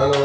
Hello.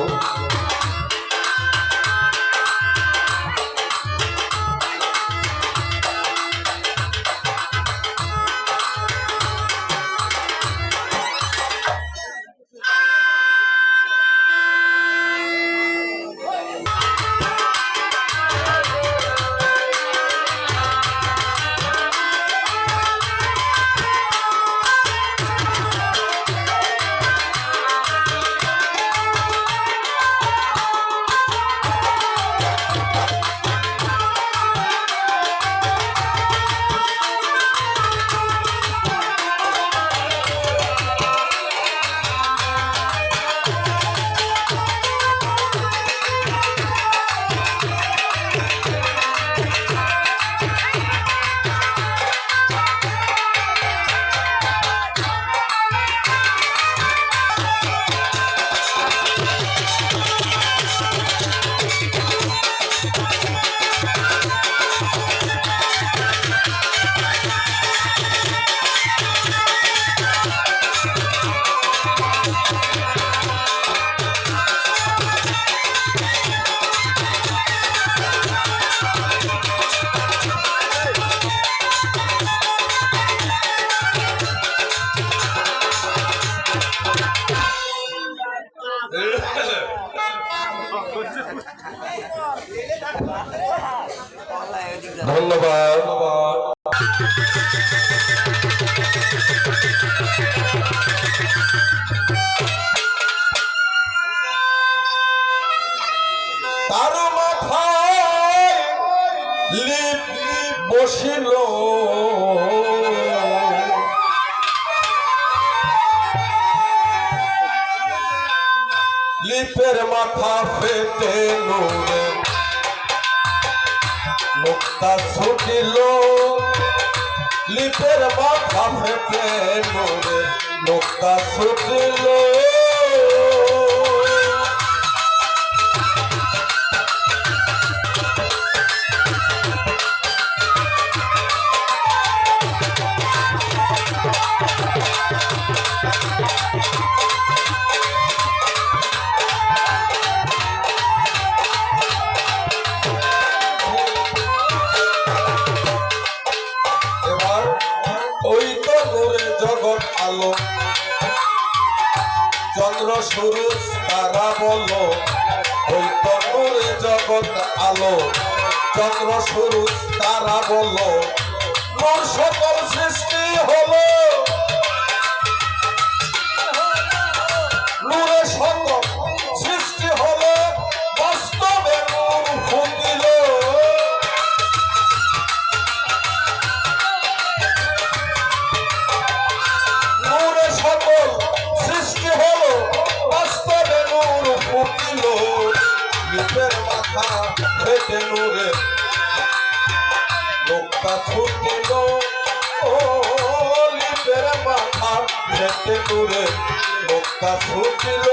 ধন্যবাদ। তার মাথায় লিপ বসিল, লিপের মাথা ফেটে নূরে মুক্তা ছুটিল, লিপের মাথা ফেটে নূরে মুক্তা ছুটিল। আলো চন্দ্র সূরজ তারা বলো, ওই তনুরে জগৎ আলো চন্দ্র সূরজ তারা বলো, মোর সকল সৃষ্টি হলো নূরে, সকল সৃষ্টি হলো বাস্তবে নূর ফুটিল। লিপের মাথা ফেটে নূরে মুক্তা ছুটিল, ও লিপের মাথা ফেটে নূরে মুক্তা ছুটিল।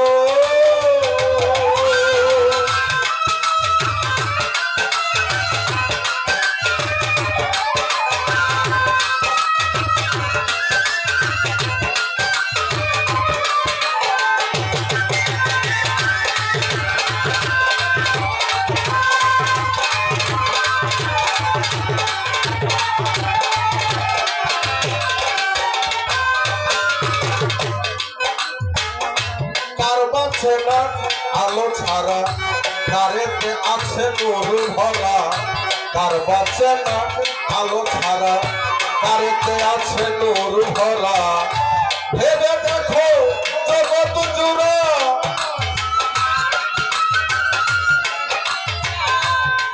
না আলো ছাড়া কারেতে আছে নূর ভরা, কার বাঁচে না আলো ছাড়া কারেতে আছে নূর ভরা। ভেবে দেখো জগৎ জুড়া,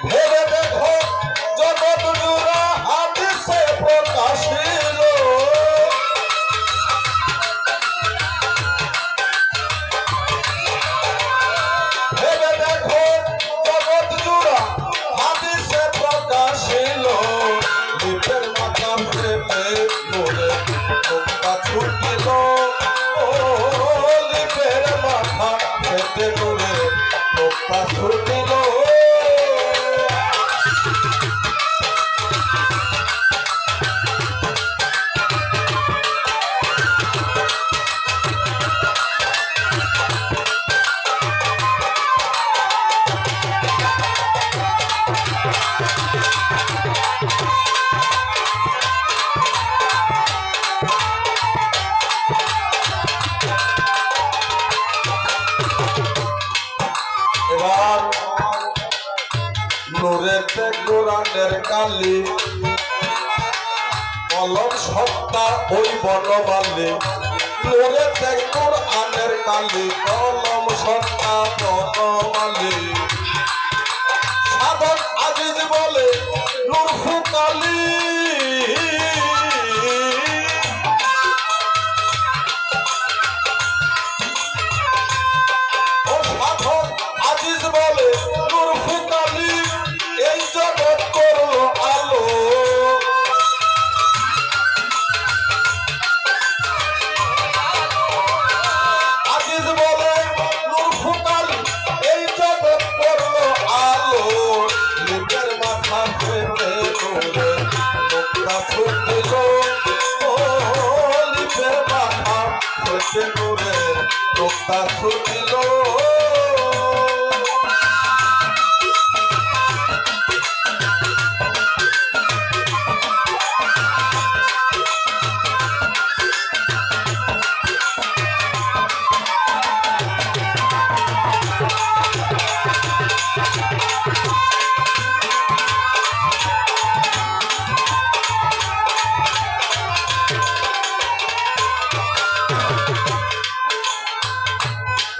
ভেবে দেখো জগৎ জুড়া হাদিসে প্রকাশিল। ছুটিল, ও লিপের মাথা ফেটে নূরে মুক্তা ছুটিল। নূরেতে কোরআনের কালি কলম সত্তা ওই বনমালী নূরেতে কোরআনের কালি কলম সত্তা বনমালী সাধক আজিজ বলে নূর ফুকালি ও সাধক আজিজ বলে নূর ফুকালি এই জগৎ করলো আলো আজিজ বলে নূর ফুকালি এই জগৎ করলো আলো লিপের মাথা ফেটে নূরে নোকতা ছুটিল ও লিপের মাথা ফেটে নূরে নোকতা ছুটিল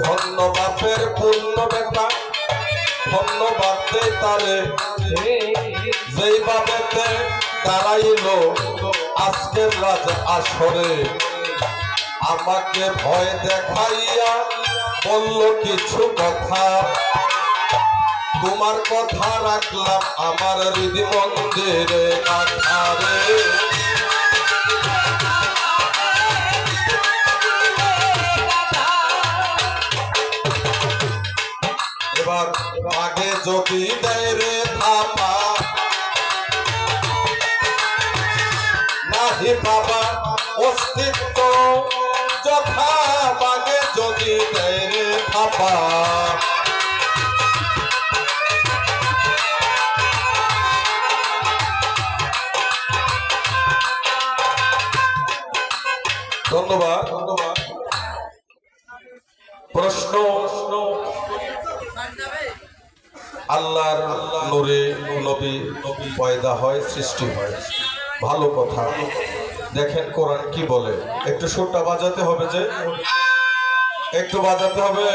ধন্যবাদের পূর্ণ বেটা ধন্যবাদ দে তারে যেই বাবেতে দাঁড়াইল আজকের রাজ আসরে আমাকে ভয় দেখাইয়া বলল কিছু কথা তোমার কথা রাখলাম আমার হৃদয় মন্দিরে মাথারে এবার আগে যদি দেয় রে থাপা নাহি বাবা অস্তিত্ব যথা বাগে যদি দেয় রে থাপা ধন্যবাদ ধন্যবাদ প্রশ্ন আল্লাহর নূরে নবী পয়দা হয় সৃষ্টি হয় ভালো কথা দেখেন কোরআন কি বলে একটু সুরটা বাজাতে হবে যে একটু বাজাতে হবে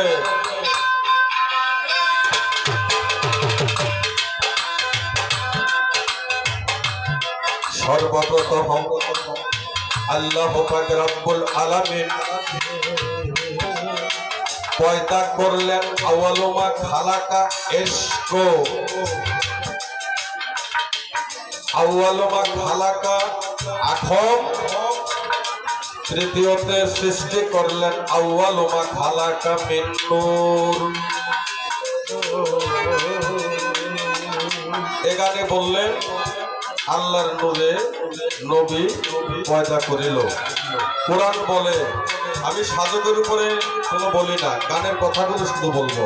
সর্বপ্রথম আল্লাহ পাক রব্বুল আলামিন পয়দা করলেন আওয়ালুমা খালাকা ইশকো আওয়ালুমা খালাকা আখম তৃতীয়তে সৃষ্টি করলেন আওয়ালুমা খালাকা মিন নূর এখানে বললেন আল্লাহর নূরে নবী পয়দা করিল কোরআন বলে আমি সাধকের উপরে কোনো বলি না গানের কথাগুলো শুধু বলবো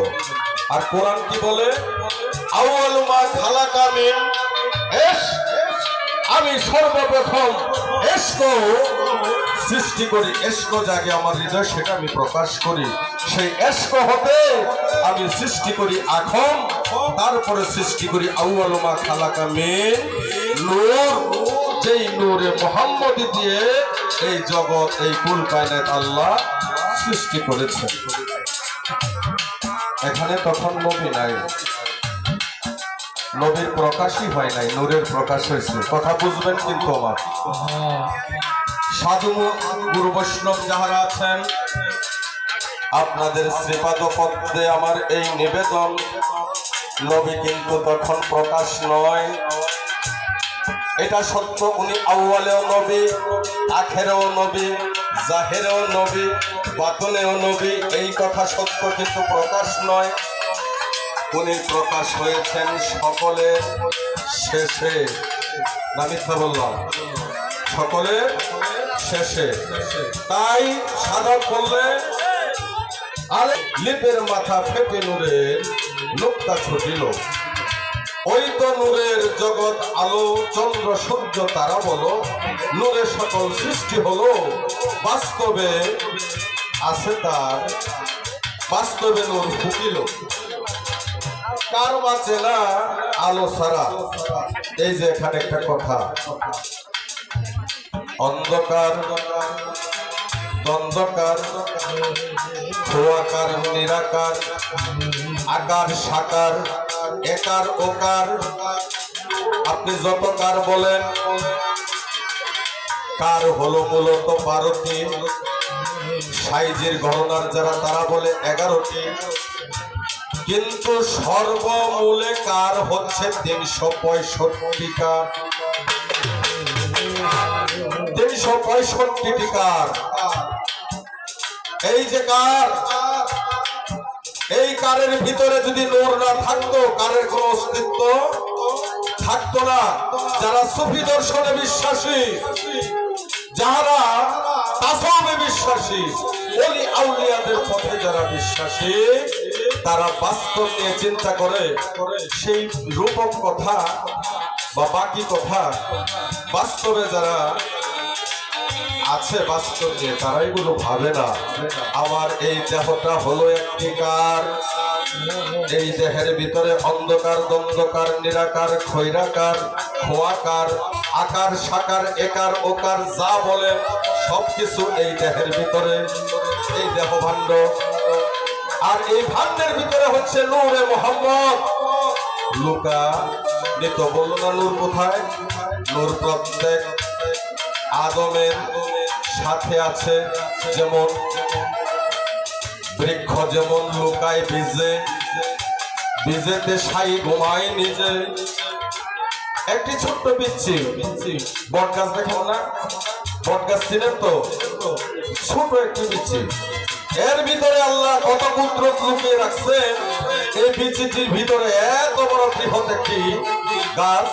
আর কোরআন কি বলে আউয়ালুমা খালাকা মিন আমি সর্বপ্রথম ইশকো সৃষ্টি করি ইশকো জাগে আমার হৃদয় সেটা আমি প্রকাশ করি সেই ইশকো হতে আমি সৃষ্টি করি আখম তারপরে সৃষ্টি করি আউয়ালুমা খালাকা মিন নূর যেই নূরে মুহাম্মদী দিয়ে এই জগৎ এই কুল কায়নাত আল্লাহ সৃষ্টি করেছেন এখানে তখন নবী নাই নবীর প্রকাশই হয় নাই নূরের প্রকাশ হয়েছে কথা বুঝবেন কিন্তু আমার সাধু গুরু বৈষ্ণব যাহারা আছেন আপনাদের শ্রীপাদ পদ্মে আমার এই নিবেদন নবী কিন্তু তখন প্রকাশ নয় এটা সত্য উনি আউয়ালেও নবী আখেরেও নবী জাহেরেও নবী বাতনেও নবী এই কথা সত্য কিন্তু প্রকাশ নয় উনি প্রকাশ হয়েছেন সকলের শেষে না মিথ্যা বললাম সকলের শেষে তাই সাধক বললে আরে লিপের মাথা ফেটে নূরের লোকটা ছুটিল ওই তো নূরের জগৎ আলো চন্দ্র সূর্য তারা বলো নূরের সকল সৃষ্টি হলো বাস্তবে আছে তার বাস্তবে নূর ফুকিল কার বাঁচে না আলো ছাড়া। এই যে এখানে একটা কথা, অন্ধকার দ্বন্দ্বকার খোয়াকার নিরাকার আকার সাকার একার ওকার, আপনি যত কার বলেন, কার হলো মূলত 12টি, সাইজের গণনার যারা তারা বলে 11টি, কিন্তু সর্বমূলে কার হচ্ছে 365 কার, 365টি কার। এই যে কার, এই কারের ভিতরে যদি নূর না থাকতো, কারের কোন অস্তিত্ব থাকতো না। যারা সুফি দর্শনে বিশ্বাসী, যারা তাসাউফে বিশ্বাসী, ওলি আউলিয়াদের পথে যারা বিশ্বাসী, তারা বাস্তব নিয়ে চিন্তা করে সেই রূপক কথা বা বাকি কথা বাস্তবে যারা আছে বাস্তব নিয়ে তারা এগুলো ভাবে না। আমার এই দেহটা হলো একটি কার, এই দেহের ভিতরে অন্ধকার দ্বন্দ্বকার নিরাকার খৈরাকার খোয়াকার আকার সাকার একার ওকার যা বলেন সবকিছু এই দেহের ভিতরে, এই দেহ ভাণ্ড। আর এই ভাণ্ডের ভিতরে হচ্ছে নূরে মোহাম্মদ। লুকা নিত বলল না নূর কোথায়? নূর প্রত্যেক আদমের সাথে আছে, যেমন বৃক্ষ যেমন লুকায় বীজে, বীজেতে সাই ঘুমায় নিজে। একটি ছোট্ট পিচ্ছি বট গাছ দেখেন না, বট গাছ চিনেন তো? ছোট একটি পিচ্ছি, এর ভিতরে আল্লাহ কত পুত্র লুকিয়ে রাখছেন। এই পিচ্ছিটির ভিতরে এত বড় বৃহৎ একটি গাছ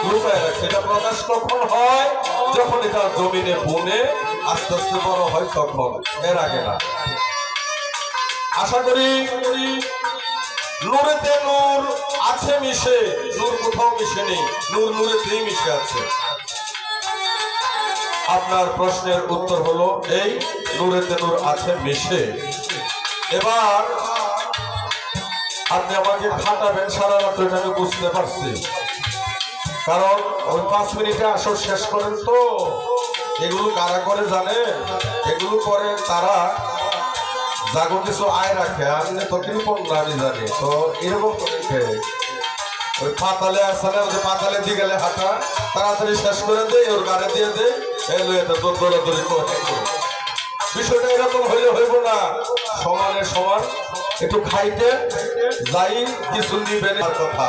লুকায় রাখছে। এটা প্রকাশ কখন হয়? যখন এটা জমিনে বুনে আস্তে আস্তে বড় হয় তখন, এর আগে না। আশা করি নূরেতে নূর আছে মিশে, নূর কোথাও মিশে নেই, নূর নূরেতেই মিশে আছে। আপনার প্রশ্নের উত্তর হলো এই, নূরেতে নূর আছে মিশে। এবার আপনি আমাকে খাটাবেন সারা রাত, এটা আমি বুঝতে পারছি, কারণ ওই 5 মিনিটে আসর শেষ করেন তো। এগুলো কারা করে জানে? এগুলো করে তারা যাগো কিছু আয় রাখে, আমি তো কৃপণ না, আমি জানি তো। এরকম ওই পাতালে আসলে ওই পাতালে দিয়ে গেলে হাঁটা তাড়াতাড়ি শেষ করে দেয়, ওর গাড়ি দিয়ে দেয়, এলো এটা তোর দৌড়াদৌড়ি করে। বিষয়টা এরকম হইলে হইব না, সমানে সমান একটু খাইতে যাই, কিছু নিবেন কথা।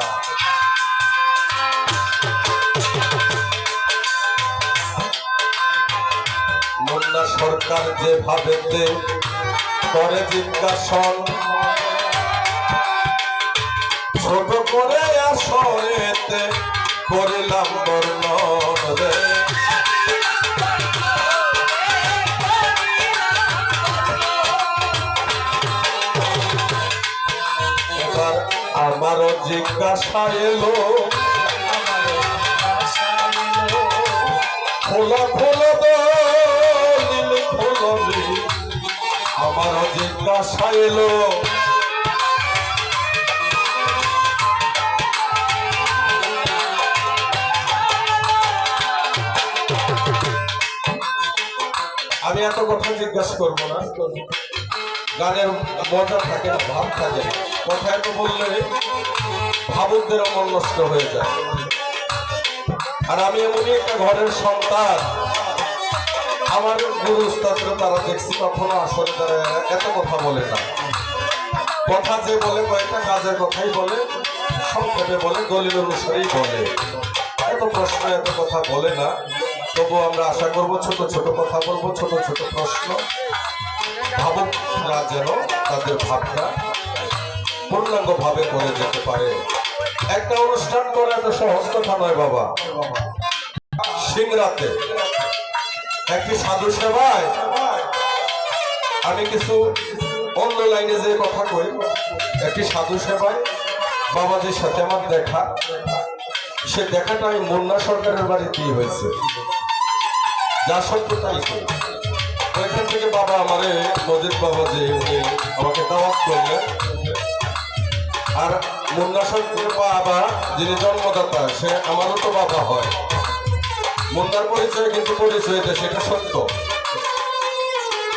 মুন্না সরকার যেভাবে করে জিজ্ঞাসন, ছোট করে আসরেতে করিলাম বর্ণন রে। এবার আমারও জিজ্ঞাসা এলো, খোলা খোলা দলিল খোলবি, আমারও জিজ্ঞাসা এলো। আমি এত কথা জিজ্ঞাসা করবো না, গানের মজা থাকে না, ভাব থাকে না। কথা এত বললে ভাবুকদের মন নষ্ট হয়ে যায়। আর আমি এমনই একটা ঘরের সন্তান, আমার গুরু উস্তাদরা তারা দেখছি কখনো আসলে তারা এত কথা বলে না। কথা যে বলে কয়েকটা কাজের কথাই বলে, সংক্ষেপে বলে, দলিল অনুসারেই বলে, এত প্রশ্ন এত কথা বলে না। তবু আমরা আশা করব ছোট ছোট কথা বলবো, ছোট ছোট প্রশ্ন, ভাবুকরা যেন তাদের ভাবটা পূর্ণাঙ্গ ভাবে করে যেতে পারে। একটা অনুষ্ঠান করে এত সহজ কথা নয় বাবা। সিংরাতে একটি সাধু সেবায় আমি কিছু অন্য লাইনে যে কথা কই, একটি সাধু সেবায় বাবাজির সাথে আমার দেখা, সে দেখাটা আমি মুন্না সরকারের বাড়িতেই হয়েছে, যা সত্য তাই কই। ওইখান থেকে বাবা আমারে মজিদ বাবা যে উনি আমাকে দাওয়াত করলেন, আর মুন্না শঙ্করের বাবা যিনি জন্মদাতা সে আমারও তো বাবা হয়। মুন্নার পরিচয় কিন্তু পরিচয় এটা, সেটা সত্য।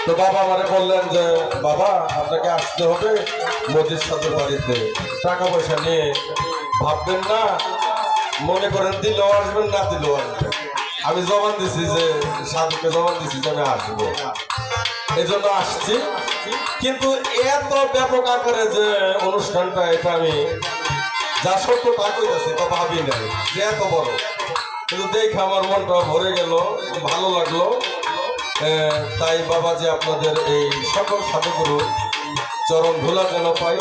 তো বাবা আমারে বললেন যে বাবা আপনাকে আসতে হবে মজিদ সাথে বাড়িতে, টাকা পয়সা নিয়ে ভাববেন না, মনে করেন দিলেও আসবেন না দিলেও আসবেন। আমি জবান দিছি যে সাধুকে জবান দিছি যে আমি আসবো, এই জন্য আসছি। কিন্তু এত ব্যাপক আকারে যে অনুষ্ঠানটা, এটা আমি যা সত্য তা কইতাছি, তা ভাবি নাই যে এত বড়। কিন্তু দেখে আমার মনটা ভরে গেল, ভালো লাগলো। তাই বাবা যে আপনাদের এই সকল সাধুগুরু চরণ ধুলা যেন পাই,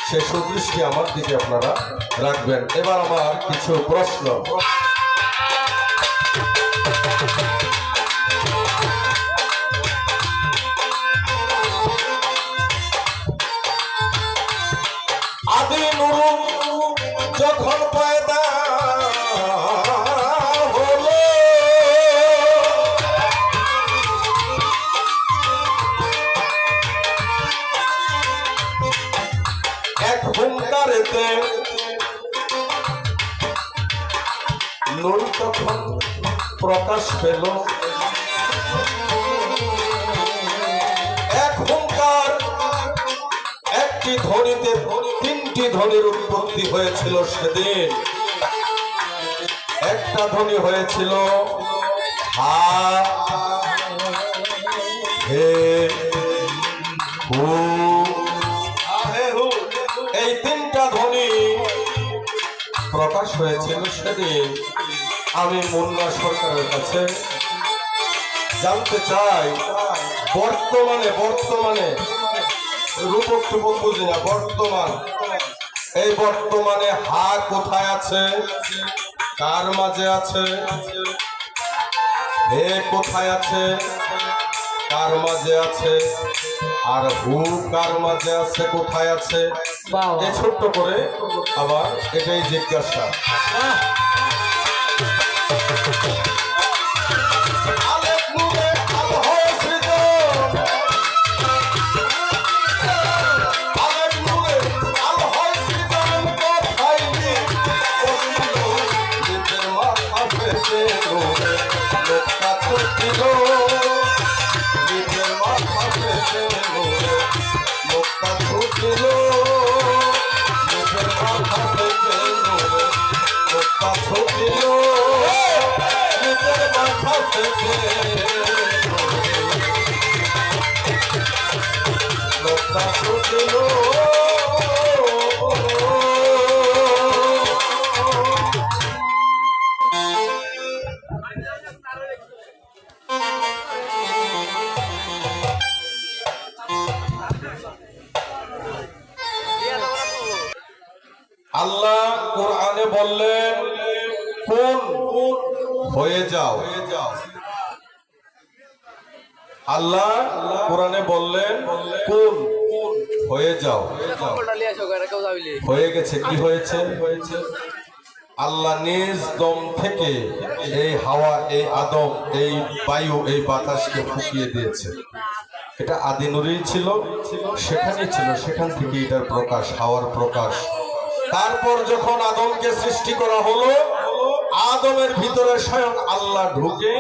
সে সুদৃষ্টি আমার দিকে আপনারা রাখবেন। এবার আমার কিছু প্রশ্ন। আদি নুরু যখন পয়দা হলো, এক হুঙ্কারেতে নূর তখন প্রকাশ পেল। এক হুঙ্কার একটি ধ্বনিতে তিনটি ধ্বনির উৎপত্তি হয়েছিল সেদিন। একটা ধ্বনি হয়েছিল হা, হে, হু, এই তিনটা ধ্বনি প্রকাশ হয়েছিল সেদিন। আমি মুন্না সরকারের কাছে জানতে চাই, বর্তমানে রূপক টুপক বুঝি না, এই বর্তমানে হা কোথায় আছে, কার মাঝে আছে? হে কোথায় আছে, কার মাঝে আছে? আর হু কার মাঝে আছে, কোথায় আছে? এই ছোট্ট করে আবার এটাই জিজ্ঞাসা। আল্লাহ কোরআনে বললেন কোন হয়ে যাও। আল্লাহ কোরআনে বললেন কোন হয়ে যাও। হয়ে গেছে। কি হয়েছে? আল্লাহ নিজ দম থেকে এই হাওয়া, এই আদম, এই বায়ু, এই বাতাসকে ফুঁকিয়ে দিয়েছে। এটা আদি নূরেই ছিল, সেখানেই ছিল, সেখান থেকে এটার প্রকাশ, হাওয়ার প্রকাশ। তারপর যখন আদমকে সৃষ্টি করা হলো, আদমের ভিতরে স্বয়ং আল্লাহ ঢুকে